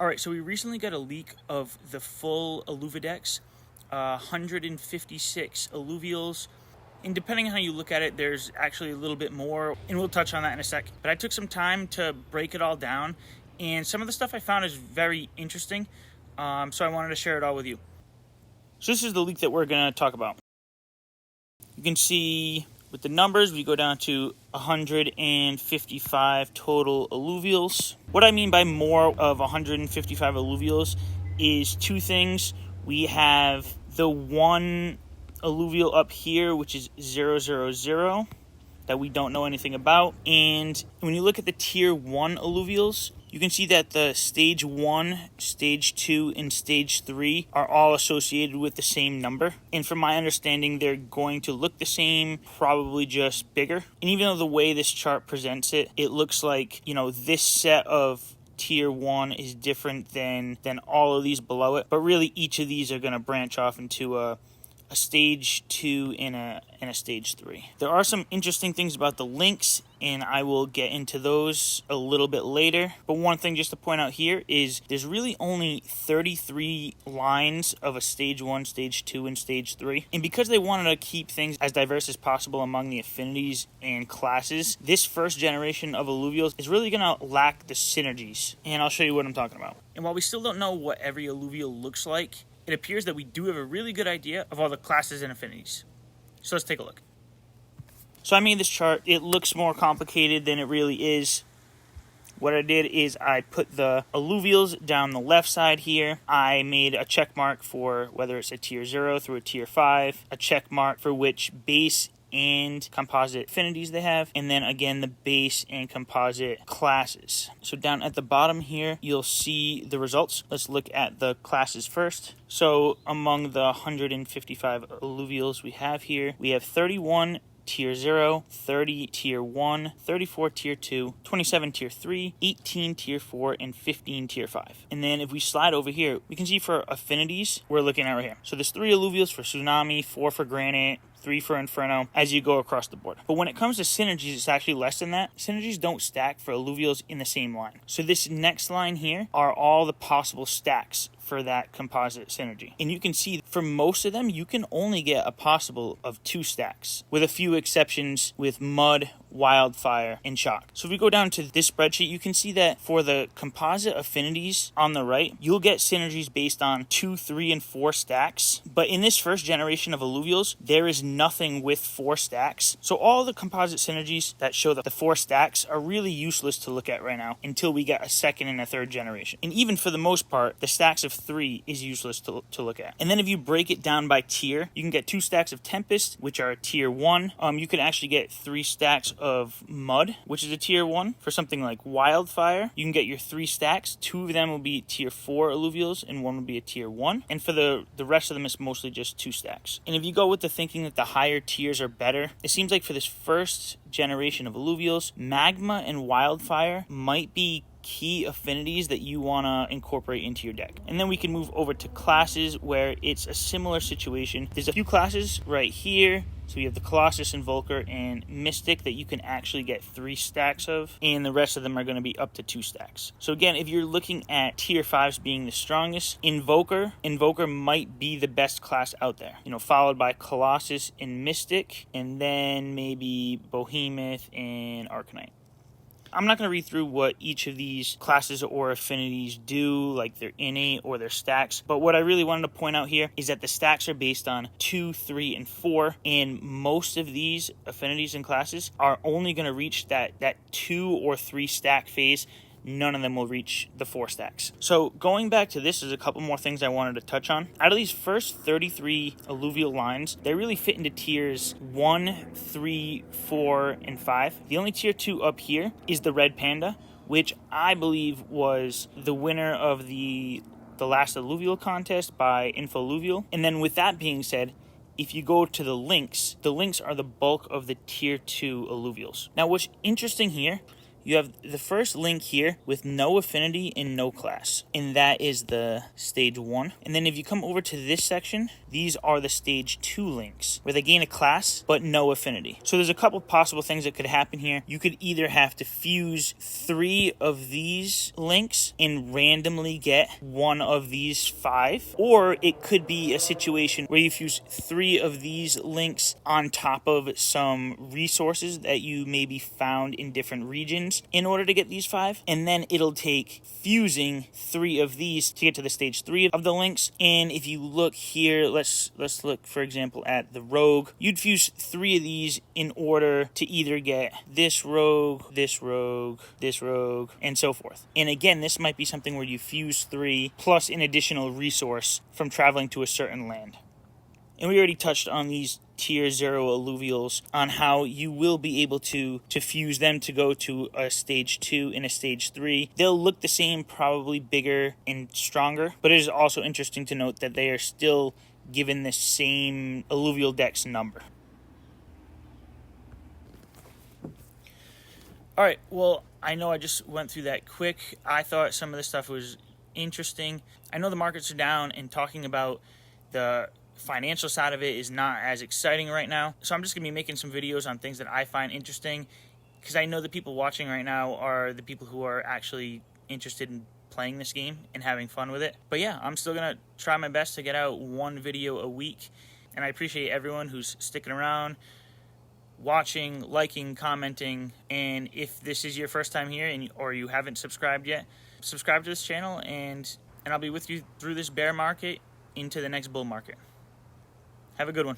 All right, so we recently got a leak of the full Illuvidex, 156 Illuvials. And depending on how you look at it, there's actually a little bit more, and we'll touch on that in a sec. But I took some time to break it all down, and some of the stuff I found is very interesting, so I wanted to share it all with you. So this is the leak that we're going to talk about. You can see with the numbers, we go down to 155 total Illuvials. What I mean by more of 155 Illuvials is two things. We have the one Illuvial up here, which is 000, that we don't know anything about. And when you look at the tier 1 Illuvials, you can see that the stage 1, stage 2, and stage 3 are all associated with the same number. And from my understanding, they're going to look the same, probably just bigger. And even though the way this chart presents it, it looks like, this set of tier 1 is different than all of these below it. But really, each of these are going to branch off into a stage 2 and a stage 3. There are some interesting things about the links, and I will get into those a little bit later. But one thing just to point out here is there's really only 33 lines of a stage 1, stage 2, and stage 3. And because they wanted to keep things as diverse as possible among the affinities and classes, this first generation of Illuvials is really going to lack the synergies. And I'll show you what I'm talking about. And while we still don't know what every Illuvial looks like, it appears that we do have a really good idea of all the classes and affinities. So let's take a look. So I made this chart. It looks more complicated than it really is. What I did is I put the Illuvials down the left side here. I made a check mark for whether it's a tier 0 through a tier 5, a check mark for which base and composite affinities they have, and then again the base and composite classes. So down at the bottom here, you'll see the results. Let's look at the classes first. So among the 155 Illuvials we have here, we have 31 tier 0, 30 tier 1, 34 tier 2, 27 tier 3, 18 tier 4, and 15 tier 5. And then if we slide over here, we can see for affinities, we're looking at right here. So there's 3 Illuvials for Tsunami, 4 for Granite, 3 for Inferno, as you go across the board. But when it comes to synergies, it's actually less than that. Synergies don't stack for Illuvials in the same line. So this next line here are all the possible stacks for that composite synergy. And you can see for most of them, you can only get a possible of 2 stacks, with a few exceptions with Mud, Wildfire, and Shock. So if we go down to this spreadsheet, you can see that for the composite affinities on the right, you'll get synergies based on 2, 3, and 4 stacks. But in this first generation of Illuvials, there is nothing with 4 stacks. So all the composite synergies that show the 4 stacks are really useless to look at right now until we get a second and a third generation. And even for the most part, the stacks of 3 is useless to look at. And then if you break it down by tier, you can get 2 stacks of Tempest, which are tier 1. You can actually get 3 stacks of Mud, which is a tier 1. For something like Wildfire, you can get your 3 stacks. 2 of them will be tier 4 Illuvials, and 1 will be a tier 1. And for the rest of them, it's mostly just 2 stacks. And if you go with the thinking that the higher tiers are better, it seems like for this first generation of Illuvials, Magma and Wildfire might be key affinities that you want to incorporate into your deck. And then we can move over to classes, where it's a similar situation. There's a few classes right here. So we have the Colossus, Invoker, and Mystic that you can actually get 3 stacks of, and the rest of them are going to be up to 2 stacks. So again, if you're looking at tier 5s being the strongest, Invoker might be the best class out there, followed by Colossus and Mystic, and then maybe Behemoth and Arcanite. I'm not going to read through what each of these classes or affinities do, like their innate or their stacks, but what I really wanted to point out here is that the stacks are based on 2, 3, and 4, and most of these affinities and classes are only going to reach that 2 or 3 stack phase. None of them will reach the 4 stacks. So going back to this, there's a couple more things I wanted to touch on. Out of these first 33 Illuvial lines, they really fit into tiers 1, 3, 4, and 5. The only tier 2 up here is the Red Panda, which I believe was the winner of the last Illuvial contest by Illuvial. And then with that being said, if you go to the links are the bulk of the tier 2 Illuvials. Now what's interesting here you have the first link here with no affinity and no class, and that is the stage 1. And then if you come over to this section, these are the stage 2 links where they gain a class but no affinity. So there's a couple possible things that could happen here. You could either have to fuse 3 of these links and randomly get one of these 5, or it could be a situation where you fuse 3 of these links on top of some resources that you maybe found in different regions in order to get these 5, and then it'll take fusing 3 of these to get to the stage 3 of the links. And if you look here, let's look for example at the rogue. You'd fuse 3 of these in order to either get this rogue, this rogue, this rogue, and so forth. And again, this might be something where you fuse 3 plus an additional resource from traveling to a certain land. And we already touched on these tier 0 Illuvials, on how you will be able to fuse them to go to a stage 2 and a stage 3. They'll look the same, probably bigger and stronger, but it is also interesting to note that they are still given the same Illuvidex number. Alright, well, I know I just went through that quick. I thought some of this stuff was interesting. I know the markets are down, and talking about the financial side of it is not as exciting right now. So I'm just going to be making some videos on things that I find interesting, because I know the people watching right now are the people who are actually interested in playing this game and having fun with it. But yeah, I'm still going to try my best to get out one video a week, and I appreciate everyone who's sticking around, watching, liking, commenting. And if this is your first time here or you haven't subscribed yet, subscribe to this channel, and I'll be with you through this bear market into the next bull market. Have a good one.